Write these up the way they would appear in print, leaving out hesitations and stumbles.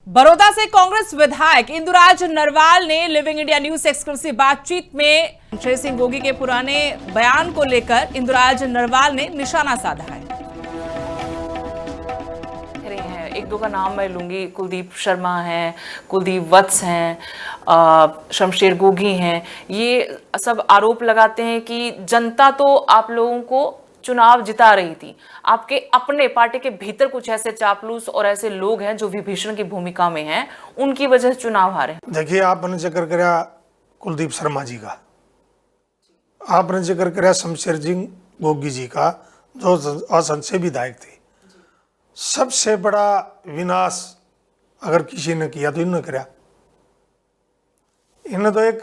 बड़ौदा से कांग्रेस विधायक इंदुराज नरवाल ने लिविंग इंडिया न्यूज से एक्सक्लूसिव बातचीत में शमशेर सिंह गोगी के पुराने बयान को लेकर इंदुराज नरवाल ने निशाना साधा है। एक दो का नाम मैं लूंगी, कुलदीप शर्मा हैं, कुलदीप वत्स हैं, शमशेर गोगी हैं। ये सब आरोप लगाते हैं कि जनता तो आप लोगों को चुनाव जिता रही थी, आपके अपने पार्टी के भीतर कुछ ऐसे चापलूस और ऐसे लोग हैं जो विभीषण की भूमिका में हैं, उनकी वजह से चुनाव हारे। देखिए, आपने जिक्र कराया कुलदीप शर्मा जी का, आपने जिक्र कराया शमशेर सिंह गोगी जी का, जो असंख्य विधायक थे। सबसे बड़ा विनाश अगर किसी ने किया तो इन्होंने कराया। इन्हें तो एक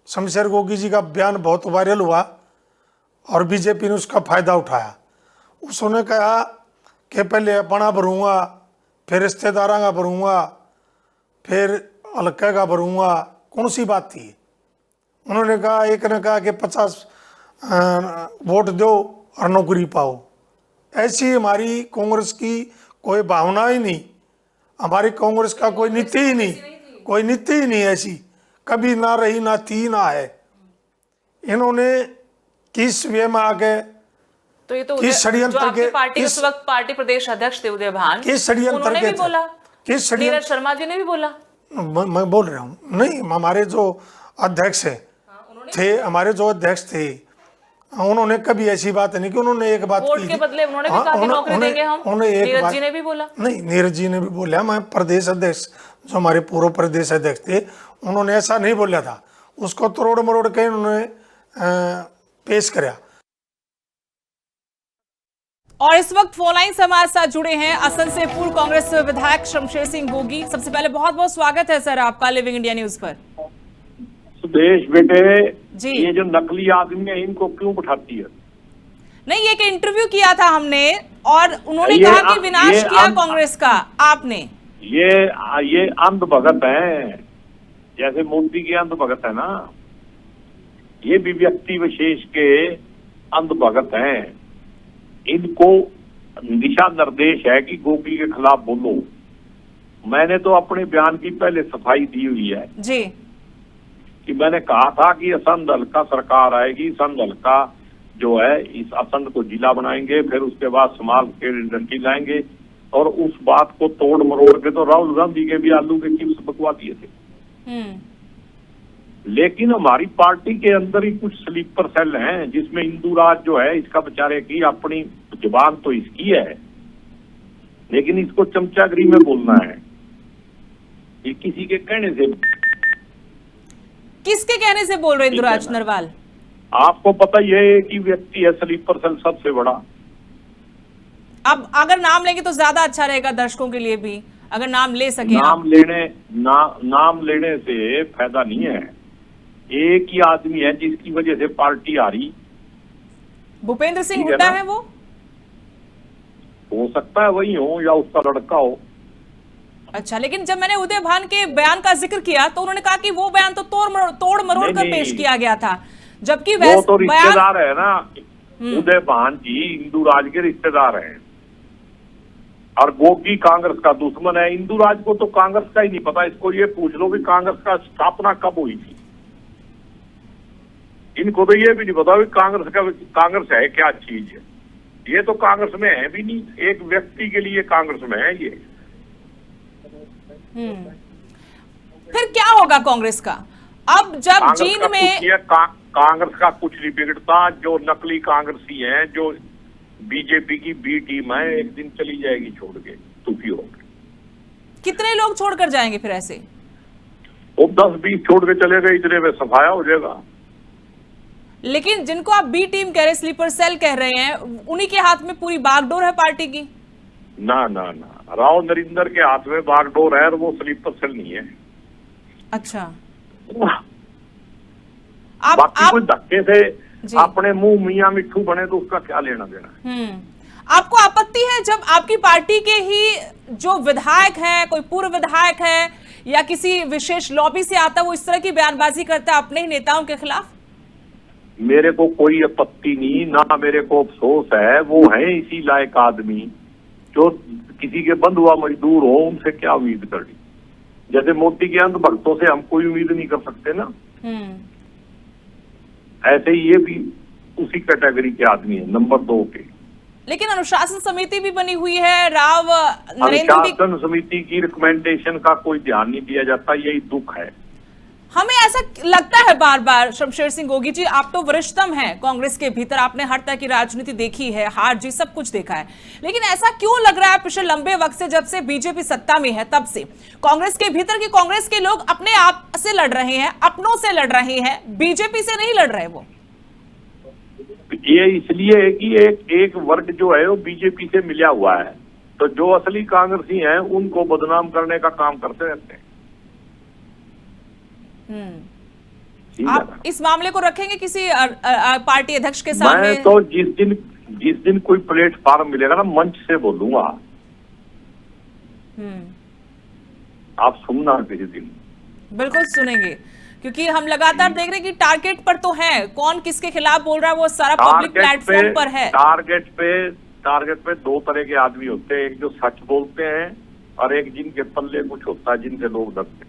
शमशेर गोगी जी का बयान बहुत वायरल हुआ और बीजेपी ने उसका फायदा उठाया। उसने कहा कि पहले अपना भरूंगा, फिर रिश्तेदारों का भरूंगा, फिर हल्के का भरूंगा। कौन सी बात थी? उन्होंने कहा, एक ने कहा कि 50 वोट दो और नौकरी पाओ। ऐसी हमारी कांग्रेस की कोई भावना ही नहीं, हमारी कांग्रेस का कोई नीति ही नहीं, कोई नीति ही नहीं ऐसी, कभी ना रही, ना थी, ना है। इन्होंने किस वे में आके तो ये तो किस षड्यंत्र के पार्टी उस वक्त पार्टी प्रदेश अध्यक्ष थे उदय भान, किस षड्यंत्र के बोला, किस नीरज शर्मा जी ने भी बोला। मैं बोल रहा हूँ, नहीं, हमारे जो अध्यक्ष थे, हमारे जो अध्यक्ष थे, उन्होंने कभी ऐसी बात नहीं कि उन्होंने एक बात वोट के बदले उन्होंने भी कहा कि नौकरी देंगे हम। नीरज जी ने भी बोला। नहीं, नीरज जी ने भी बोला। मैं प्रदेश अध्यक्ष, जो हमारे पूर्व प्रदेश अध्यक्ष थे, उन्होंने ऐसा नहीं बोला था। उसको तोड़ मरोड़ के उन्होंने पेश कराया। और इस वक्त फोन लाइन से हमारे साथ जुड़े हैं असम से पूर्व कांग्रेस विधायक शमशेर सिंह गोगी। सबसे पहले बहुत बहुत स्वागत है सर आपका लिविंग इंडिया न्यूज पर। सुदेश बेटे जी, ये जो नकली आदमी है इनको क्यों बैठाती है? नहीं, एक इंटरव्यू किया था हमने और उन्होंने कहा कि विनाश किया कांग्रेस का आपने। ये अंध भगत है, जैसे मोदी के अंध भगत है ना, ये भी व्यक्ति विशेष के अंध भगत हैं। इनको दिशा निर्देश है कि गोगी के खिलाफ बोलो। मैंने तो अपने बयान की पहले सफाई दी हुई है जी, कि मैंने कहा था कि असंध दल का सरकार आएगी, असंध दल का जो है इस असंध को जिला बनाएंगे, फिर उसके बाद स्मॉल स्केल इंडस्ट्री लाएंगे। और उस बात को तोड़ मरोड़ के तो राहुल गांधी के भी आलू के चिप्स बकवा दिए थे। लेकिन हमारी पार्टी के अंदर ही कुछ स्लीपर सेल हैं, जिसमें इंदुराज जो है, इसका बेचारे की अपनी जुबान तो इसकी है, लेकिन इसको चमचागिरी में बोलना है। ये किसी के कहने से, किसके कहने से बोल रहे इंदुराज नरवाल? आपको पता ही है कि व्यक्ति है स्लीपर सेल सबसे बड़ा। अब अगर नाम लेंगे तो ज्यादा अच्छा रहेगा दर्शकों के लिए भी, अगर नाम ले सके। नाम लेने से फायदा नहीं है। एक ही आदमी है जिसकी वजह से पार्टी हारी। भूपेंद्र सिंह हुड्डा है वो? हो सकता है वही हो या उसका लड़का हो। अच्छा, लेकिन जब मैंने उदय भान के बयान का जिक्र किया तो उन्होंने कहा कि वो बयान तो तोड़ मरोड़ कर पेश किया गया था, जबकि वो तो रिश्तेदार है ना। उदय भान जी इंदुराज के रिश्तेदार हैं और गोगी कांग्रेस का दुश्मन है। इंदुराज को तो कांग्रेस का ही नहीं पता। इसको ये पूछ लो कि कांग्रेस का स्थापना कब हुई थी। इनको तो ये भी नहीं पता कि कांग्रेस है क्या चीज है। ये तो कांग्रेस में है भी नहीं, एक व्यक्ति के लिए कांग्रेस में है ये। फिर क्या होगा कांग्रेस का? अब जब जींद में कांग्रेस का कुछ नहीं बिगड़ता। जो नकली कांग्रेसी हैं, जो बीजेपी की बी टीम है, एक दिन चली जाएगी छोड़ के, दुखी होकर। कितने लोग छोड़कर जाएंगे फिर ऐसे? वो 10-20 छोड़ के चले गए, इतने में सफाया हो जाएगा। लेकिन जिनको आप बी टीम कह रहे, स्लीपर सेल कह रहे हैं, उन्हीं के हाथ में पूरी बागडोर है पार्टी की। ना, राव नरिंदर के हाथ में बागडोर है और वो स्लीपर सेल नहीं है। अच्छा, बाकी कोई धक्के से अपने मुंह मियां मिट्ठू बने तो उसका क्या लेना देना। आपको आपत्ति है जब आपकी पार्टी के ही जो विधायक है, कोई पूर्व विधायक है या किसी विशेष लॉबी से आता है, वो इस तरह की बयानबाजी करता है अपने ही नेताओं के खिलाफ? मेरे को कोई आपत्ति नहीं, ना मेरे को अफसोस है। वो है इसी लायक आदमी जो किसी के बंधुआ मजदूर हो उनसे क्या उम्मीद करनी। जैसे मोदी के अंध भक्तों से हम कोई उम्मीद नहीं कर सकते ना, ऐसे ही ये भी उसी कैटेगरी के आदमी है, नंबर 2 के। लेकिन अनुशासन समिति भी बनी हुई है, राव नरेंद्र भी। अनुशासन समिति की रिकमेंडेशन का कोई ध्यान नहीं दिया जाता, यही दुख है। हमें ऐसा लगता है बार बार, शमशेर सिंह गोगी जी, आप तो वरिष्ठतम हैं कांग्रेस के भीतर, आपने हर तरह की राजनीति देखी है, हार जीत सब कुछ देखा है, लेकिन ऐसा क्यों लग रहा है पिछले लंबे वक्त से, जब से बीजेपी सत्ता में है तब से कांग्रेस के भीतर की कांग्रेस के लोग अपने आप से लड़ रहे हैं, अपनों से लड़ रहे हैं, बीजेपी से नहीं लड़ रहे। वो ये इसलिए है कि एक वर्ग जो है वो बीजेपी से मिला हुआ है, तो जो असली कांग्रेसी हैं उनको बदनाम करने का काम करते रहते हैं। आप इस मामले को रखेंगे किसी पार्टी अध्यक्ष के सामने? मैं तो जिस दिन कोई प्लेटफॉर्म मिलेगा ना, मंच से बोलूंगा। आप सुनना किसी दिन। बिल्कुल सुनेंगे, क्योंकि हम लगातार देख रहे हैं कि टारगेट पर तो है, कौन किसके खिलाफ बोल रहा है वो सारा पब्लिक प्लेटफॉर्म पर है। टारगेट पे 2 तरह के आदमी होते हैं, एक जो सच बोलते हैं और एक जिनके पल्ले कुछ होता है, जिनसे लोग डरते हैं।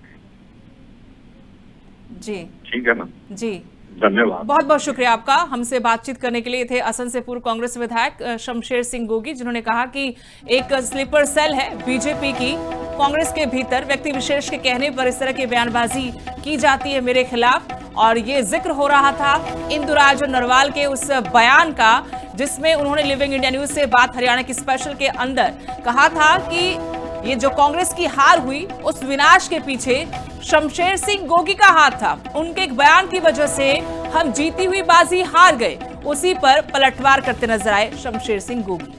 जी ठीक है ना जी, धन्यवाद। बहुत बहुत शुक्रिया आपका हमसे बातचीत करने के लिए। थे असम से पूर्व कांग्रेस विधायक शमशेर सिंह गोगी, जिन्होंने कहा कि एक स्लीपर सेल है बीजेपी की कांग्रेस के भीतर, व्यक्ति विशेष के कहने पर इस तरह की बयानबाजी की जाती है मेरे खिलाफ। और ये जिक्र हो रहा था इंदुराज नरवाल के उस बयान का, जिसमें उन्होंने लिविंग इंडिया न्यूज से बात हरियाणा की स्पेशल के अंदर कहा था कि ये जो कांग्रेस की हार हुई उस विनाश के पीछे शमशेर सिंह गोगी का हाथ था। उनके एक बयान की वजह से हम जीती हुई बाजी हार गए, उसी पर पलटवार करते नजर आए शमशेर सिंह गोगी।